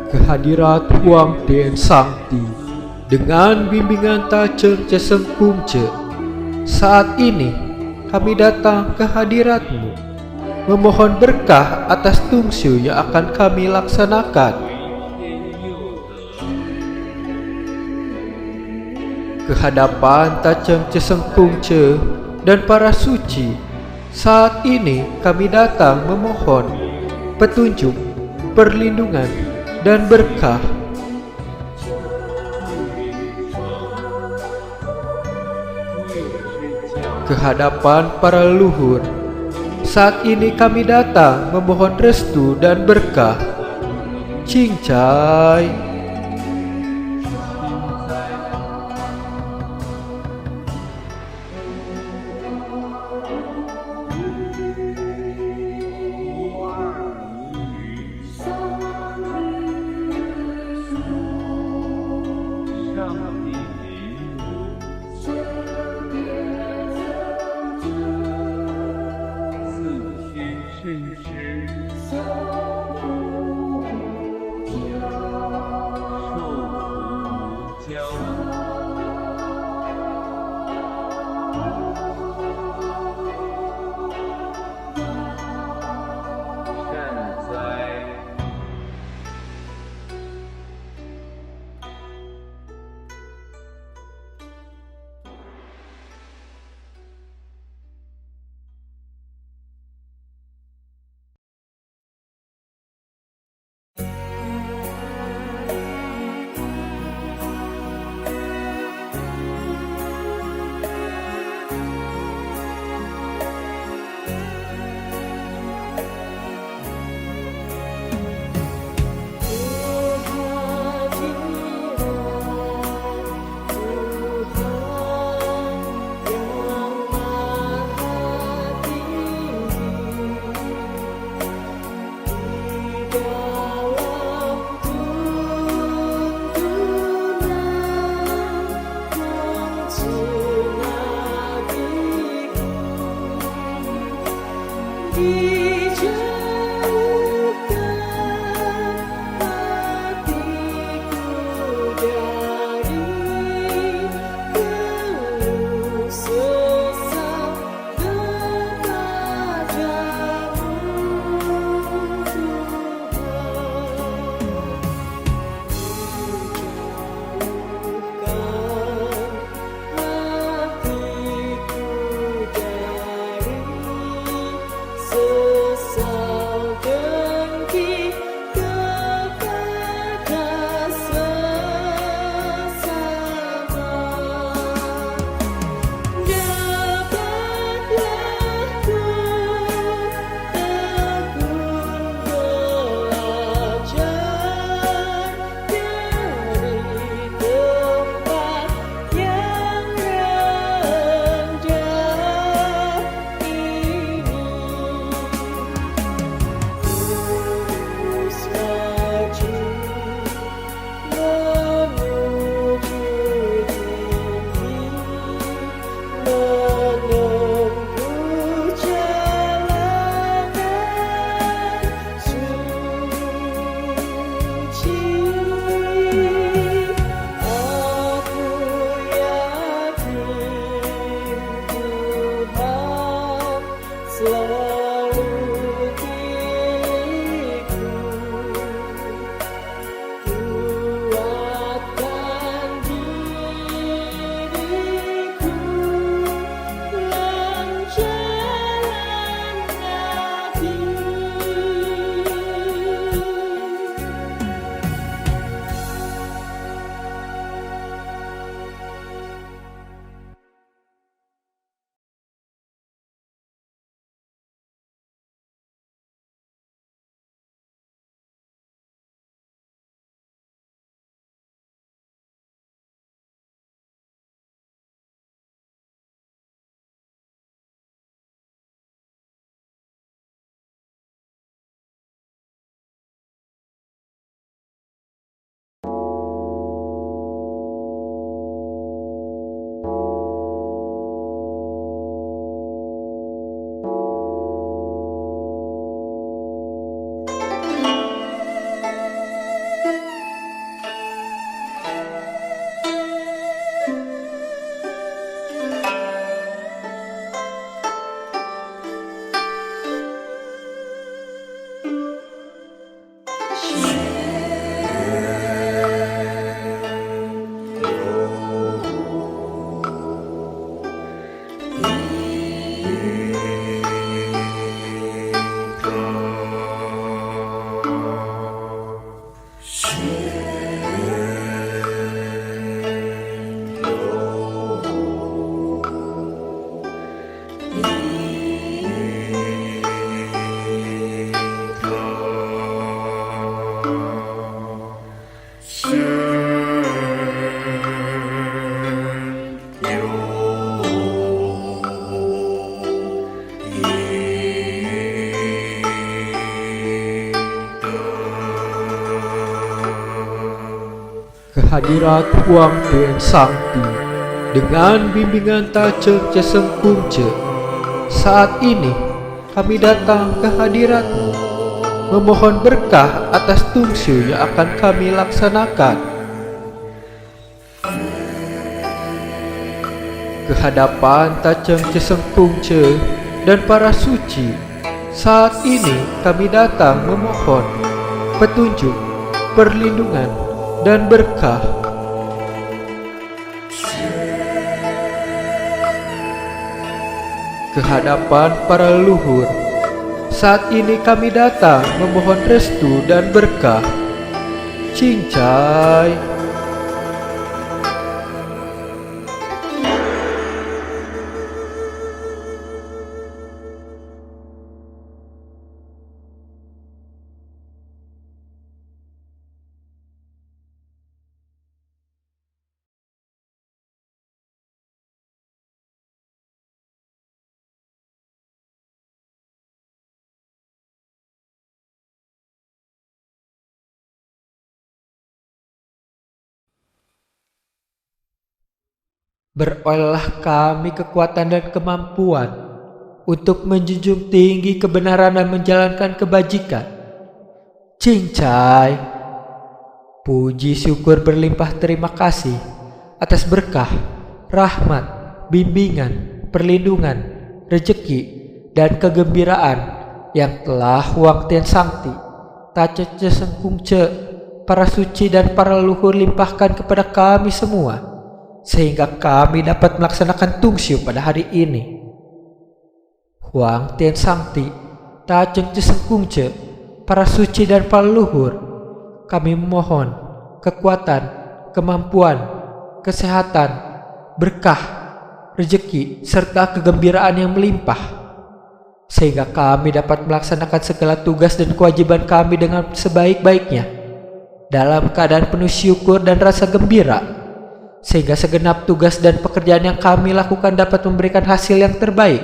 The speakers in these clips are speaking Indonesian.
kehadirat Huang Den Sangti dengan bimbingan Taceng Ceseng Kungce. Saat ini kami datang ke hadiratmu, memohon berkah atas tungsu yang akan kami laksanakan. Kehadapan Taceng Ceseng Kungce dan para suci, saat ini kami datang memohon petunjuk, perlindungan, dan berkah. Kehadapan para leluhur, saat ini kami datang memohon restu dan berkah. Cincai. kehadirat Huang Tian Sangti dengan bimbingan Taceng Ceseng Kumce. Saat ini kami datang ke hadiratmu, memohon berkah atas tungsu yang akan kami laksanakan. Kehadapan Taceng Ceseng Kumce dan para suci, saat ini kami datang memohon petunjuk, perlindungan, dan berkah. Kehadapan para leluhur, saat ini kami datang memohon restu dan berkah. Cincai. Berolehlah kami kekuatan dan kemampuan untuk menjunjung tinggi kebenaran dan menjalankan kebajikan. Cincai. Puji syukur berlimpah terima kasih atas berkah, rahmat, bimbingan, perlindungan, rejeki, dan kegembiraan yang telah Huang Tian Sangti, Taceng Ceseng Kumce, para suci dan para leluhur limpahkan kepada kami semua, sehingga kami dapat melaksanakan tungsiu pada hari ini. Huang Tian Sangti, Taceng Ceseng Kumce, para suci dan para leluhur, kami memohon kekuatan, kemampuan, kesehatan, berkah, rejeki, serta kegembiraan yang melimpah, sehingga kami dapat melaksanakan segala tugas dan kewajiban kami dengan sebaik-baiknya, dalam keadaan penuh syukur dan rasa gembira, sehingga segenap tugas dan pekerjaan yang kami lakukan dapat memberikan hasil yang terbaik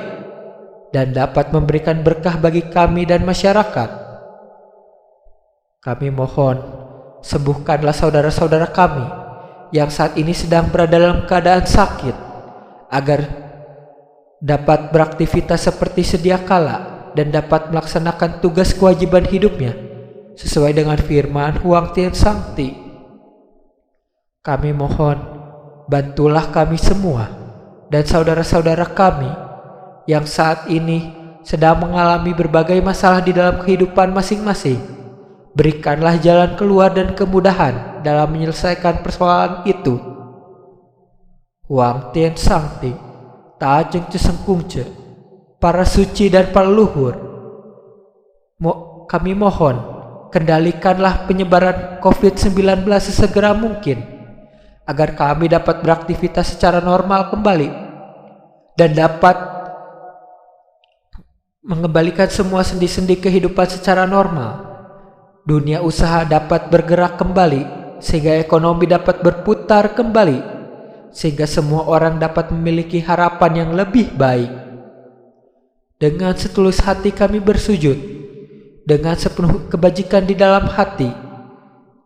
dan dapat memberikan berkah bagi kami dan masyarakat. Kami mohon, sembuhkanlah saudara-saudara kami yang saat ini sedang berada dalam keadaan sakit, agar dapat beraktivitas seperti sedia kala dan dapat melaksanakan tugas kewajiban hidupnya sesuai dengan firman Huang Tian Sangti. Kami mohon, bantulah kami semua dan saudara-saudara kami yang saat ini sedang mengalami berbagai masalah di dalam kehidupan masing-masing. Berikanlah jalan keluar dan kemudahan dalam menyelesaikan persoalan itu. Huang Tian Sangti, Taceng Ceseng Kumce, para suci dan para leluhur, kami mohon, kendalikanlah penyebaran COVID-19 sesegera mungkin, agar kami dapat beraktivitas secara normal kembali dan dapat mengembalikan semua sendi-sendi kehidupan secara normal. Dunia usaha dapat bergerak kembali, sehingga ekonomi dapat berputar kembali, sehingga semua orang dapat memiliki harapan yang lebih baik. Dengan setulus hati kami bersujud, dengan sepenuh kebajikan di dalam hati.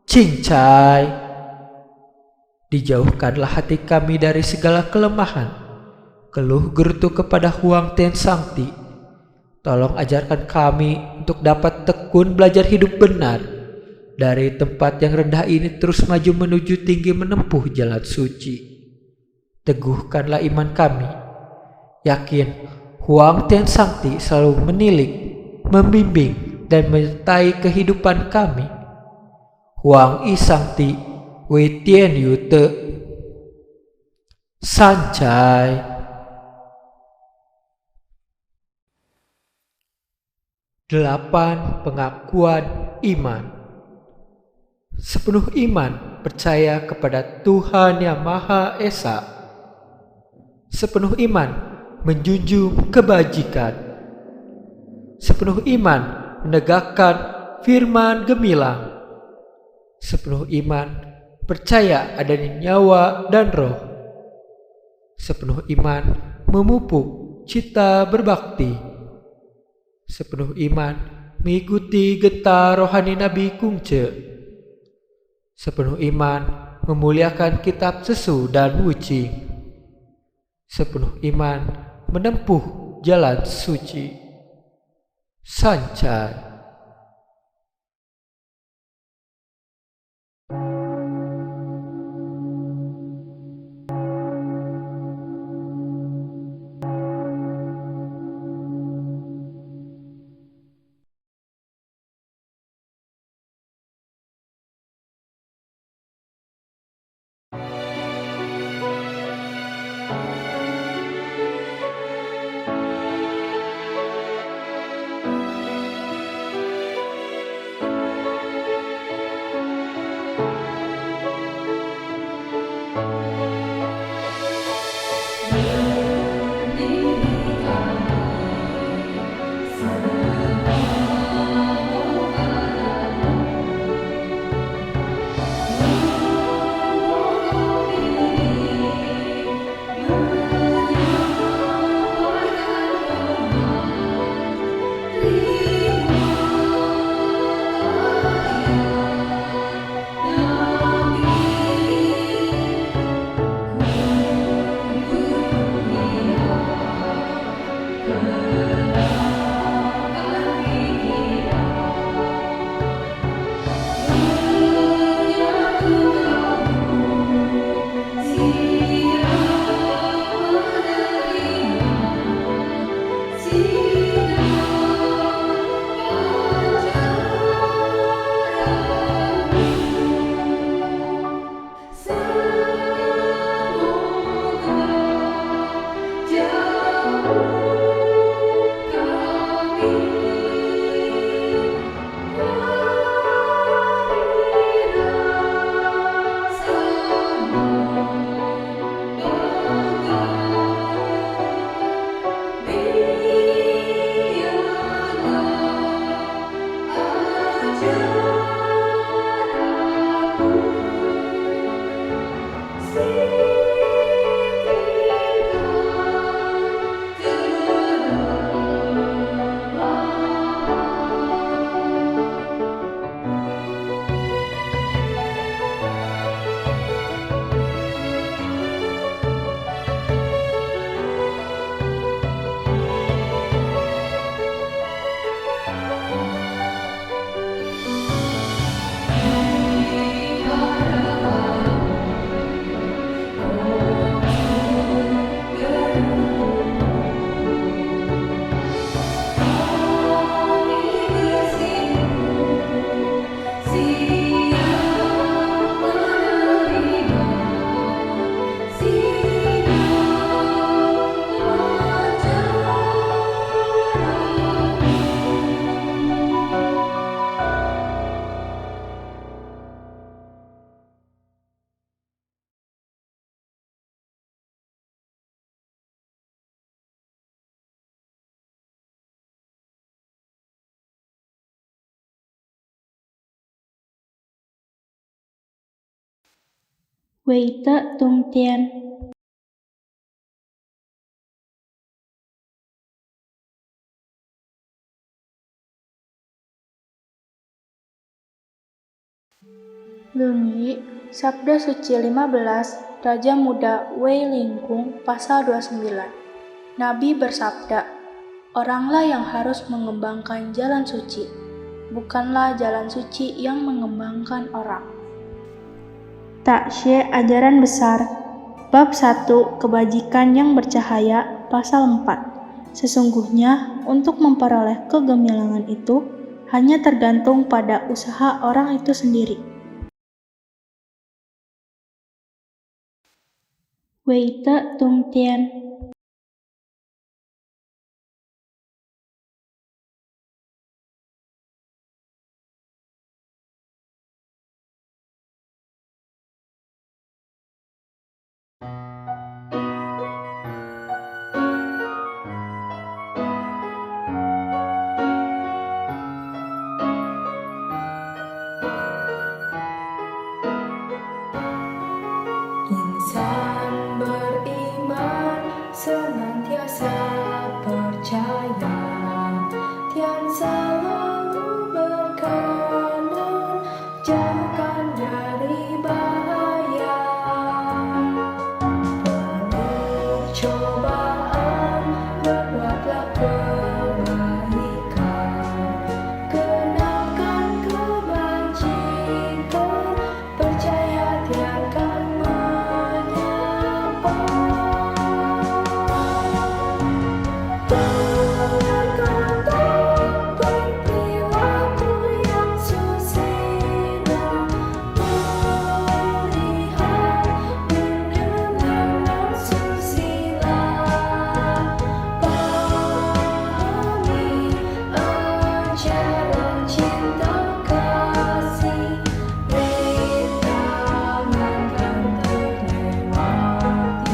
Cincai. Dijauhkanlah hati kami dari segala kelemahan, keluh gerutu kepada Huang Tian Sangti. Tolong ajarkan kami untuk dapat tekun belajar hidup benar dari tempat yang rendah ini, terus maju menuju tinggi menempuh jalan suci. Teguhkanlah iman kami, yakin Huang Tian Sangti selalu menilik, membimbing, dan menyertai kehidupan kami. Huang I Sangti, Wei Tian Yu Te. Sancai. 8. Pengakuan iman. Sepenuh iman percaya kepada Tuhan Yang Maha Esa. Sepenuh iman menjunjung kebajikan. Sepenuh iman menegakkan firman gemilang. Sepenuh iman percaya adanya nyawa dan roh. Sepenuh iman memupuk cita berbakti. Sepenuh iman mengikuti getah rohani Nabi Kumce. Sepenuh iman memuliakan kitab Sesu dan Wuci, sepenuh iman menempuh jalan suci. Sancai. Weite Tung Tien. Lunyi, Sabda Suci 15, Raja Muda Wei Lingkung, pasal 29. Nabi bersabda, "Oranglah yang harus mengembangkan jalan suci, bukanlah jalan suci yang mengembangkan orang." Taksye Ajaran Besar, Bab 1, Kebajikan yang Bercahaya, pasal 4. Sesungguhnya, untuk memperoleh kegemilangan itu, hanya tergantung pada usaha orang itu sendiri. Weite Tung Tien. Insan beriman senantiasa percaya, Tian selalu berkenan jauhkan dari bahaya. ajaran cinta kasih, rintangan kan terlewati.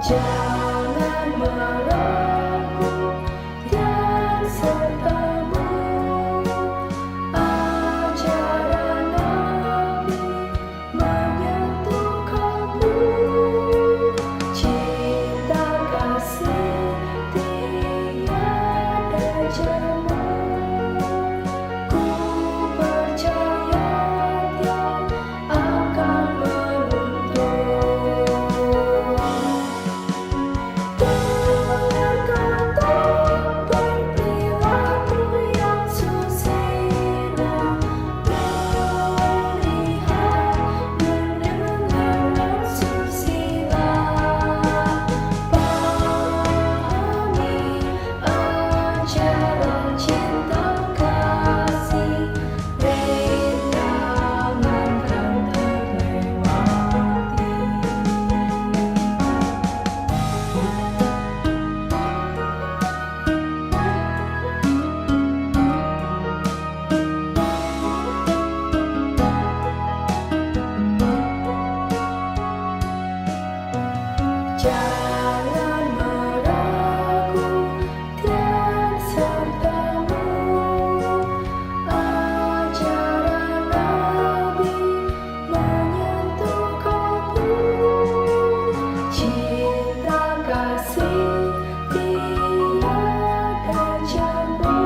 Jangan meragu dan sertamu, ajaran Nabi menyentuh kamu. Cinta kasih tiada jemu, ku percaya dia akan menuntun. Berkata berperilaku yang susila, melihat mendengar susila. Pahami ajaran cinta kasih, rintangan kan terlewati. Jangan meragu dan sertamu, ajaran Nabi menyentuh kamu. Cinta kasih tiada jemu,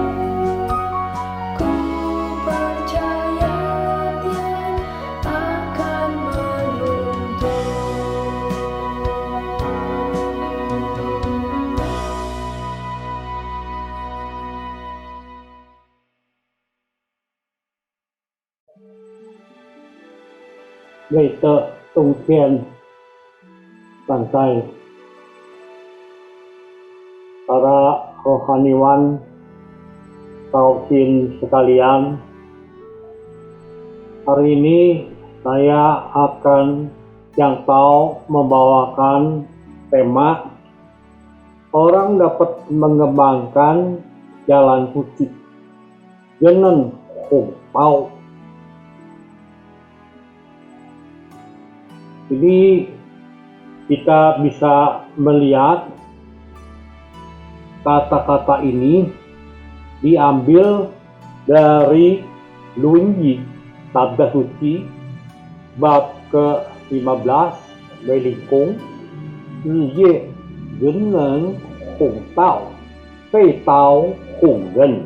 ku percaya dia akan menuntun. Weite Tungtian Santai. Para rohaniwan Tausin sekalian, hari ini saya akan membawakan tema orang dapat mengembangkan jalan suci. Genen Hong Tao. Jadi kita bisa melihat kata-kata ini diambil dari Lunyi Sabda Suci bab ke-15 Weilingkung, Ye Genen Hong Tao, Fei Tao Hong Gen.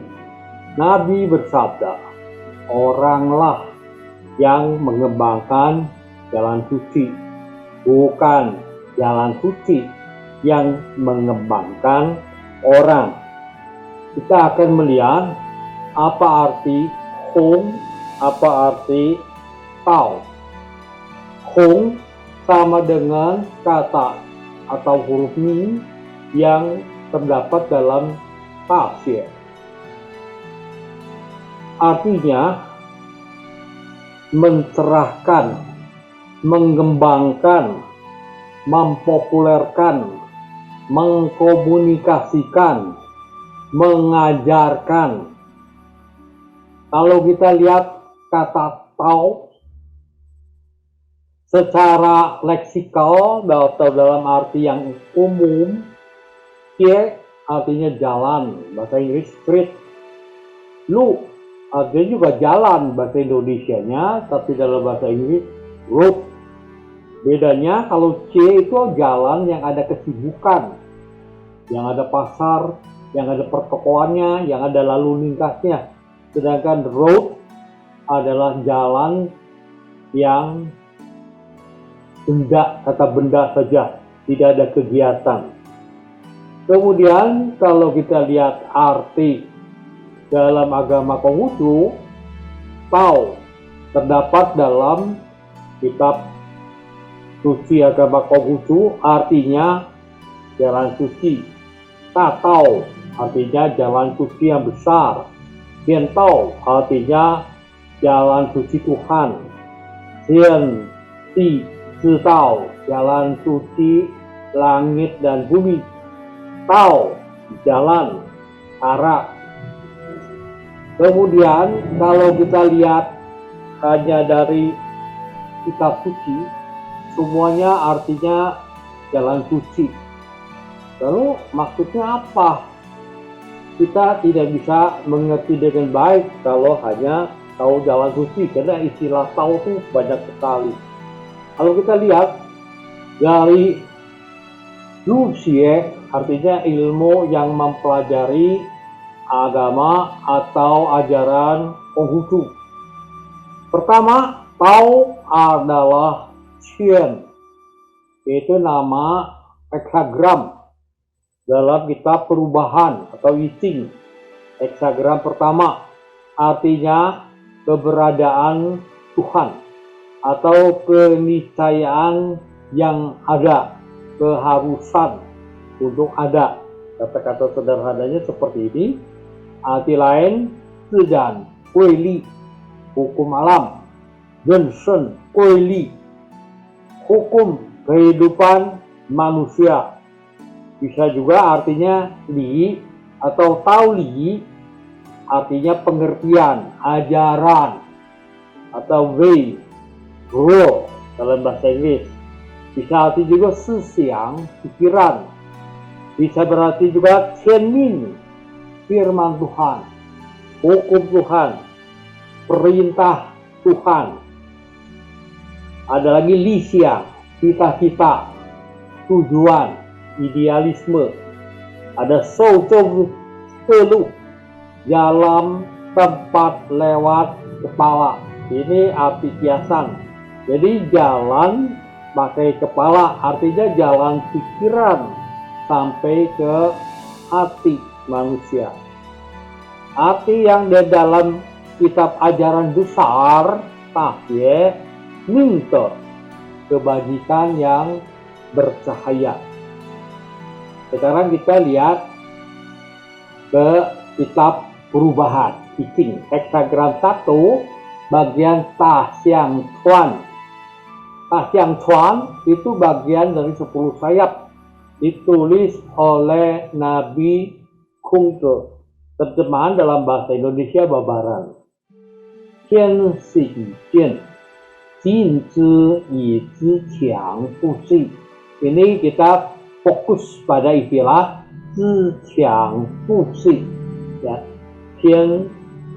Nabi bersabda, oranglah yang mengembangkan jalan suci, bukan jalan suci yang mengembangkan orang. Kita akan melihat apa arti Hong, apa arti Tao. Hong sama dengan kata atau huruf Ni yang terdapat dalam tafsir. Artinya mencerahkan, mengembangkan, mempopulerkan, mengkomunikasikan, mengajarkan. Kalau kita lihat kata Tao secara leksikal atau dalam arti yang umum, Tie artinya jalan, bahasa Inggris street. Lu artinya juga jalan bahasa Indonesianya, tapi dalam bahasa Inggris road. Bedanya kalau C itu jalan yang ada kesibukan, yang ada pasar, yang ada pertokoannya, yang ada lalu lintasnya. Sedangkan road adalah jalan yang benda, kata benda saja, tidak ada kegiatan. Kemudian kalau kita lihat arti dalam agama Konghucu, Tao terdapat dalam kitab suci agama Konghucu, artinya jalan suci. Tatao artinya jalan suci yang besar. Tiantao artinya jalan suci Tuhan. Xian Ti Zitao jalan suci langit dan bumi. Tao jalan. cara. Kemudian kalau kita lihat hanya dari kitab suci, semuanya artinya jalan suci. Lalu maksudnya apa? Kita tidak bisa mengerti dengan baik kalau hanya tahu jalan suci, karena istilah tahu itu banyak sekali. Kalau kita lihat dari Lucie, artinya ilmu yang mempelajari agama atau ajaran Konghucu. Pertama, Tao adalah Qian, yaitu nama heksagram dalam kitab perubahan atau I Ching. Heksagram pertama artinya keberadaan Tuhan atau keniscayaan yang ada, keharusan untuk ada. Kata-kata sederhananya seperti ini. Arti lain, Zhidan, Guili, hukum alam, Genshen, Guili, hukum kehidupan manusia. Bisa juga artinya Li atau Tao Li, artinya pengertian, ajaran, atau Wei, Guo dalam bahasa Inggris. Bisa arti juga Sisiang, pikiran. Bisa berarti juga Qianmin, firman Tuhan, hukum Tuhan, perintah Tuhan. Ada lagi Lixia, cita-cita, tujuan, idealisme. Ada Shouchou Telu, jalan, tempat, lewat, kepala. Ini arti kiasan. Jadi jalan pakai kepala artinya jalan pikiran sampai ke hati manusia. Arti yang di dalam kitab ajaran besar Tahye Mingte, kebajikan yang bercahaya. Sekarang kita lihat ke kitab perubahan I Ching, heksagram 1 bagian Ta Xiang Chuan. Ta Xiang Chuan itu bagian dari 10 sayap, ditulis oleh Nabi Kungke. Terjemahan dalam bahasa Indonesia Babaran. Tian Si Jian, Jin Zhi Yi Zhi Qiang Fu Shi. Ini kita fokus pada istilah Zhi Qiang Fu Shi. Ya. Tian,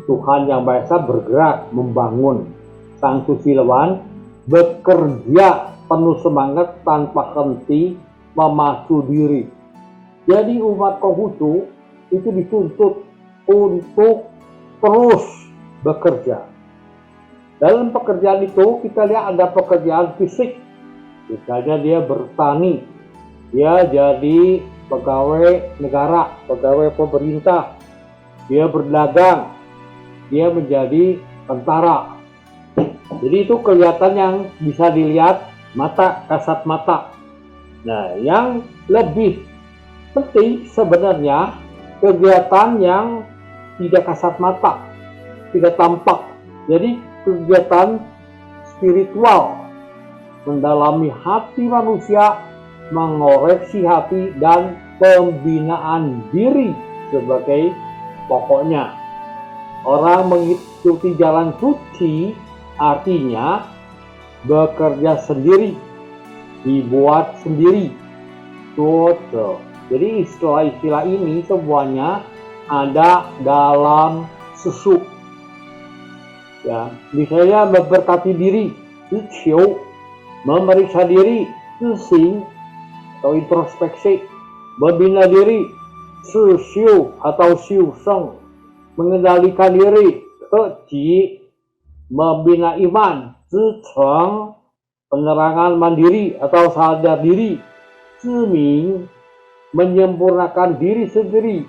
Tuhan yang Maha Esa, bergerak, membangun. Sang Sucilawan bekerja penuh semangat tanpa henti, memacu diri. Jadi umat Konghucu itu dituntut untuk terus bekerja. Dalam pekerjaan itu kita lihat ada pekerjaan fisik. Misalnya dia bertani, dia jadi pegawai negara, pegawai pemerintah, dia berdagang, dia menjadi tentara. Jadi itu kelihatan yang bisa dilihat mata, kasat mata. Nah, yang lebih penting sebenarnya kegiatan yang tidak kasat mata, tidak tampak. Jadi kegiatan spiritual, mendalami hati manusia, mengoreksi hati, dan pembinaan diri sebagai pokoknya. Orang mengikuti jalan suci artinya bekerja sendiri, dibuat sendiri. Jadi istilah-istilah ini semuanya ada dalam susuk. Ya, misalnya memberkati diri, Qiu, memeriksa diri, Sing, atau introspeksi, membina diri, Xiu atau Xiu Sheng, mengendalikan diri, Ji, membina iman, Zheng, penerangan mandiri atau sadar diri, Ziming, menyempurnakan diri sendiri,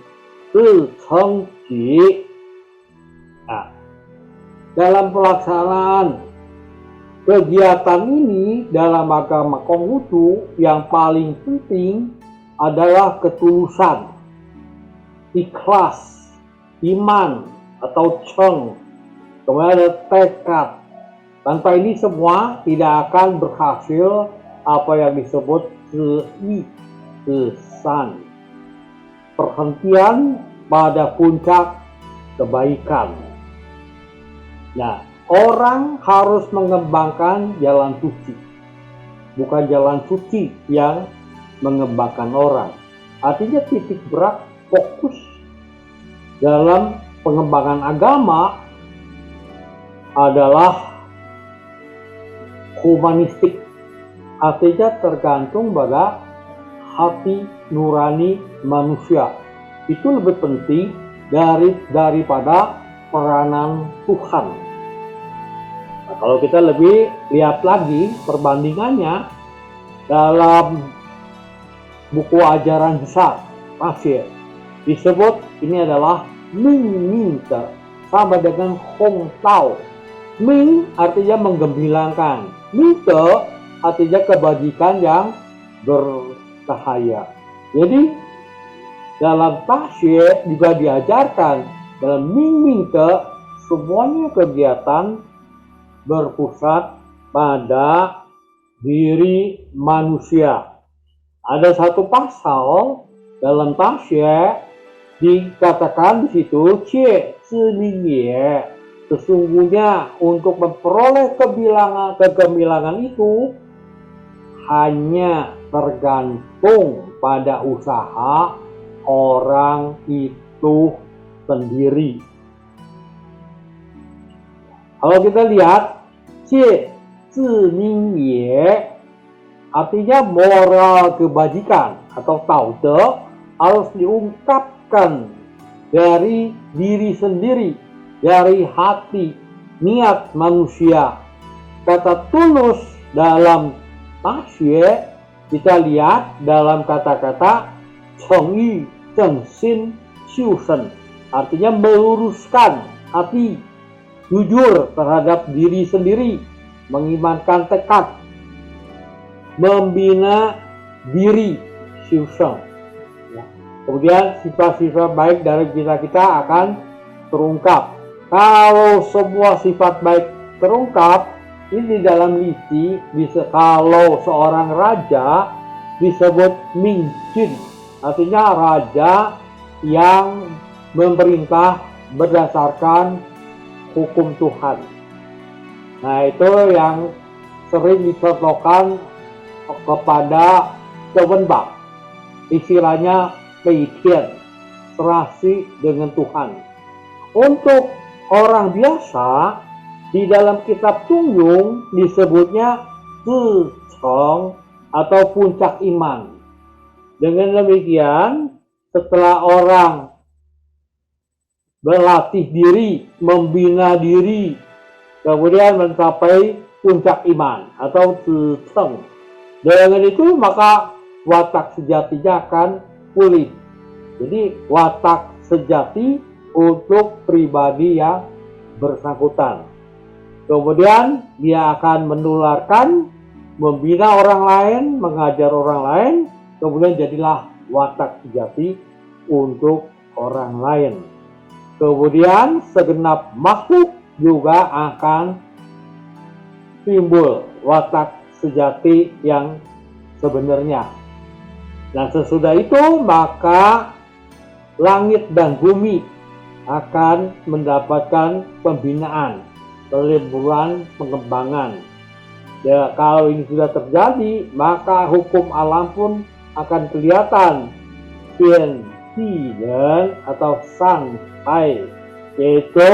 Zheng Ji. Nah, dalam pelaksanaan kegiatan ini dalam agama Konghucu yang paling penting adalah ketulusan, ikhlas, iman atau Cheng, kemudian ada tekad. Tanpa ini semua tidak akan berhasil apa yang disebut Zi, kesan, perhentian pada puncak kebaikan. Nah, orang harus mengembangkan jalan suci, bukan jalan suci yang mengembangkan orang. Artinya titik berat fokus dalam pengembangan agama adalah humanistik. Artinya tergantung pada hati nurani manusia. Itu lebih penting daripada peranan Tuhan. Nah, kalau kita lebih lihat lagi perbandingannya dalam buku ajaran besar Pasir disebut ini adalah Ming Ming Te sama dengan Hong Tao. Ming artinya menggembirakan, Ming Te artinya kebajikan yang bercahaya. Jadi dalam Pasir juga diajarkan dalam Ming Ming Te semuanya kegiatan berpusat pada diri manusia. Ada satu pasal dalam Pasir dikatakan di situ, Cie Zilin Ye, sesungguhnya untuk memperoleh kegemilangan itu hanya tergantung pada usaha orang itu sendiri. Kalau kita lihat Cie Zilin Ye artinya moral kebajikan atau taude harus diungkapkan dari diri sendiri, dari hati, niat manusia. Kata tulus dalam Pasir kita lihat dalam kata-kata Chengyi, Chengxin, Xiushen, artinya meluruskan hati, jujur terhadap diri sendiri, mengimankan tekad, membina diri, Xiushen. Kemudian sifat-sifat baik dari kita akan terungkap. Kalau semua sifat baik terungkap, ini di dalam Lici bisa, kalau seorang raja disebut Mingcin, artinya raja yang memerintah berdasarkan hukum Tuhan. Nah, itu yang sering dicontohkan kepada Cewenbak, istilahnya Peitian, serasi dengan Tuhan. Untuk orang biasa di dalam kitab Tungyung disebutnya Ziceng atau puncak iman. Dengan demikian, setelah orang berlatih diri, membina diri, kemudian mencapai puncak iman atau Ziceng, dengan itu maka watak sejatinya akan pulih. Jadi watak sejati untuk pribadi yang bersangkutan. Kemudian dia akan menularkan, membina orang lain, mengajar orang lain, kemudian jadilah watak sejati untuk orang lain. Kemudian segenap makhluk juga akan timbul watak sejati yang sebenarnya. Nah, sesudah itu maka langit dan bumi akan mendapatkan pembinaan, peleburan, pengembangan. Ya, kalau ini sudah terjadi, maka hukum alam pun akan kelihatan. Tian, Tian atau San, Tai, yaitu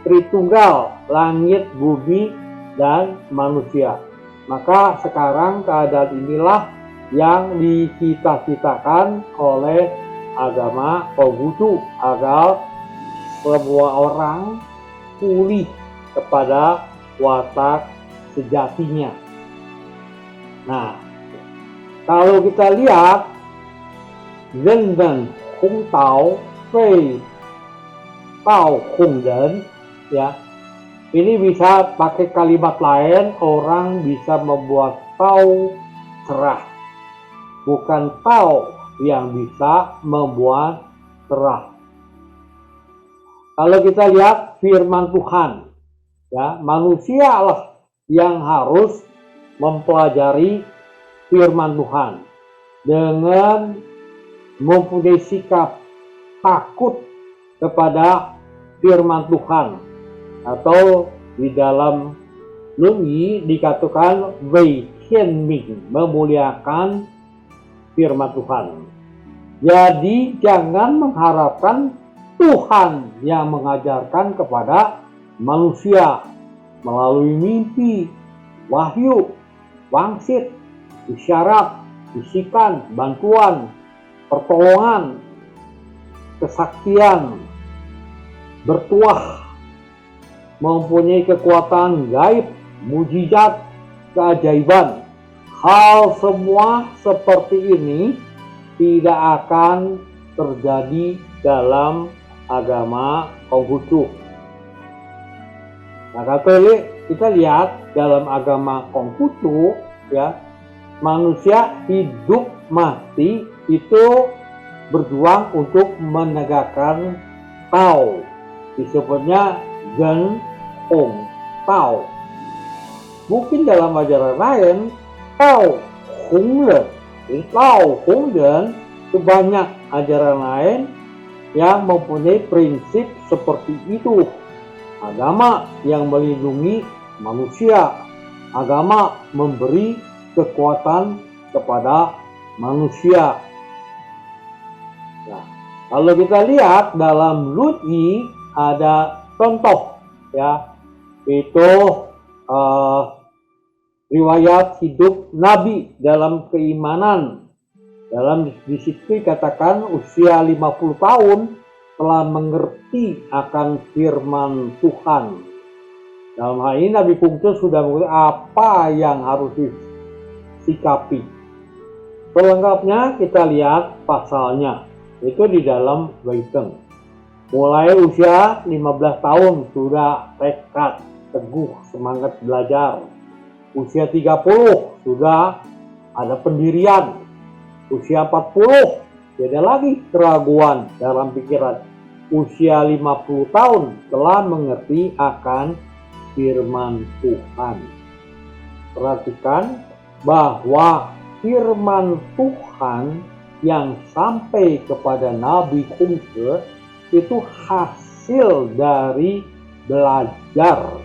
Tritunggal, langit, bumi, dan manusia. Maka sekarang keadaan inilah yang dicita-citakan oleh agama Konghucu agar semua orang pulih kepada watak sejatinya. Nah, kalau kita lihat Ren dan Hong Tao, Fei Tao Hong Ren, ya, ini bisa pakai kalimat lain, orang bisa membuat Tao cerah, bukan Tao yang bisa membuat cerah. Kalau kita lihat firman Tuhan, ya, manusialah yang harus mempelajari firman Tuhan dengan mempunyai sikap takut kepada firman Tuhan, atau di dalam Lunyi dikatakan Wei Tian Ming, memuliakan firman Tuhan. Jadi jangan mengharapkan Tuhan yang mengajarkan kepada manusia melalui mimpi, wahyu, wangsit, isyarat, bisikan, bantuan, pertolongan, kesaktian, bertuah, mempunyai kekuatan gaib, mujizat, keajaiban. Hal semua seperti ini tidak akan terjadi dalam agama Konghucu. Nah, kita lihat dalam agama Konghucu, ya, manusia hidup mati itu berjuang untuk menegakkan Tao, disebutnya Gen Hong Tao. Mungkin dalam ajaran lain Tao Hong Le, Tao Hong Den, itu banyak ajaran lain yang mempunyai prinsip seperti itu. Agama yang melindungi manusia, agama memberi kekuatan kepada manusia. Nah, kalau kita lihat dalam Lunyi ada contoh, ya, itu riwayat hidup Nabi dalam keimanan. Dalam di situ dikatakan usia 50 tahun telah mengerti akan firman Tuhan. Dalam hal ini Nabi Konghucu sudah mengerti apa yang harus disikapi. Selengkapnya kita lihat pasalnya, itu di dalam Weiteng. Mulai usia 15 tahun sudah tekad, teguh, semangat belajar. Usia 30 sudah ada pendirian. Usia 40 tidak lagi keraguan dalam pikiran. Usia 50 tahun telah mengerti akan firman Tuhan. Perhatikan bahwa firman Tuhan yang sampai kepada Nabi Konghucu itu hasil dari belajar.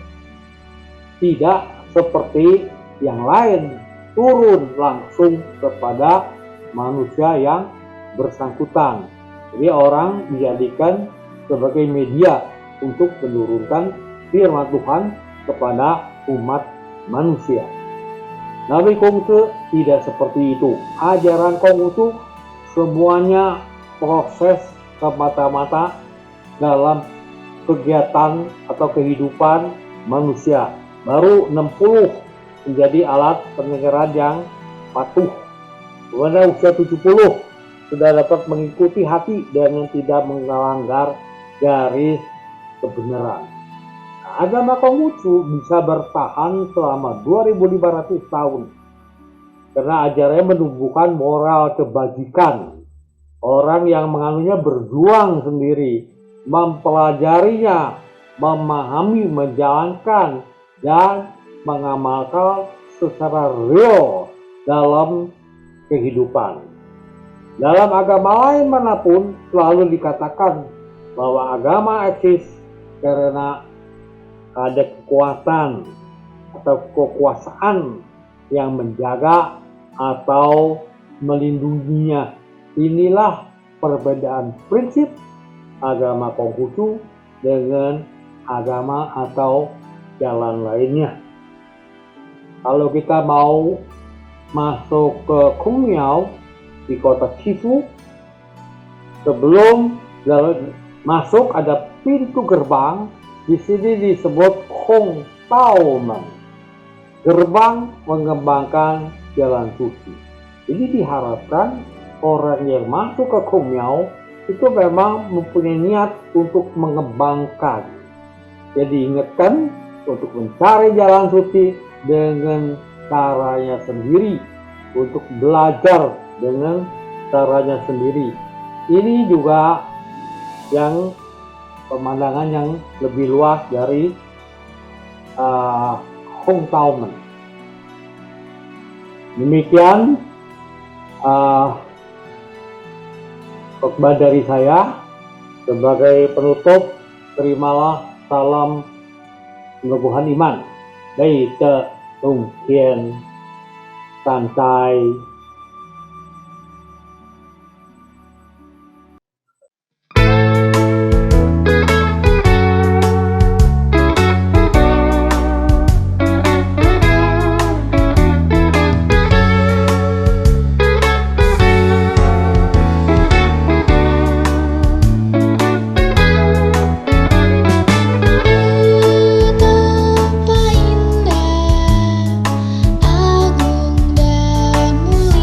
Tidak seperti yang lain turun langsung kepada manusia yang bersangkutan. Jadi orang dijadikan sebagai media untuk menurunkan firman Tuhan kepada umat manusia. Nabi Konghucu tidak seperti itu. Ajaran Konghucu semuanya proses semata-mata dalam kegiatan atau kehidupan manusia. Baru 60 menjadi alat pendengaran yang patuh. Kemudian usia 70 sudah dapat mengikuti hati dan yang tidak melanggar garis kebenaran. Nah, agama Konghucu bisa bertahan selama 2500 tahun karena ajarannya menumbuhkan moral kebajikan. Orang yang menganunya berjuang sendiri, mempelajarinya, memahami, menjalankan, dan mengamalkan secara real dalam kehidupan. Dalam agama lain manapun selalu dikatakan bahwa agama eksis karena ada kekuatan atau kekuasaan yang menjaga atau melindunginya. Inilah perbedaan prinsip agama Konghucu dengan agama atau jalan lainnya. Kalau kita mau masuk ke Kungmiao di kota Shifu, sebelum masuk ada pintu gerbang. Di sini disebut Kong Taomen, gerbang mengembangkan jalan suci. Jadi diharapkan orang yang masuk ke Kungmiao itu memang mempunyai niat untuk mengembangkan. Jadi ingatkan untuk mencari jalan suci dengan caranya sendiri, untuk belajar dengan caranya sendiri. Ini juga yang pemandangan yang lebih luas dari Kong Taomen. Demikian khotbah dari saya. Sebagai penutup, terimalah salam peneguhan iman dari Te Tung Kien Santai. Betapa indah, agung dan mulia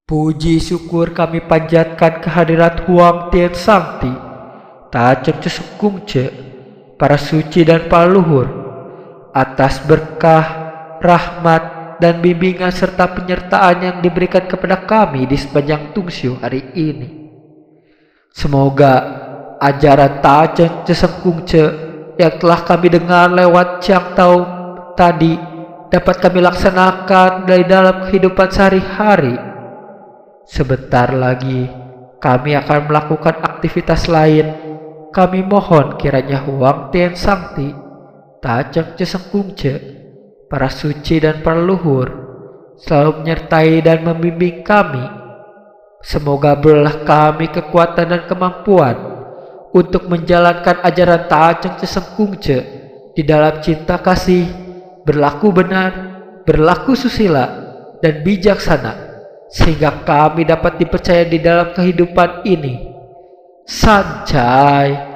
Puji syukur kami panjatkan kehadirat Huang Tian Sangti, Taceng Cesek Kungce, para suci dan para luhur, atas berkah, rahmat, dan bimbingan serta penyertaan yang diberikan kepada kami di sepanjang Tungsyu hari ini. Semoga ajaran Taceng Cesek Kungce yang telah kami dengar lewat Chiang Tao tadi dapat kami laksanakan dari dalam kehidupan sehari-hari. Sebentar lagi kami akan melakukan aktivitas lain. Kami mohon kiranya Huang Tian Sangti, Taceng Cesek Kungce, para suci dan para luhur selalu menyertai dan membimbing kami. Semoga berilah kami kekuatan dan kemampuan untuk menjalankan ajaran Taceng Cesek Kungce di dalam cinta kasih, berlaku benar, berlaku susila, dan bijaksana, sehingga kami dapat dipercaya di dalam kehidupan ini. Sancai.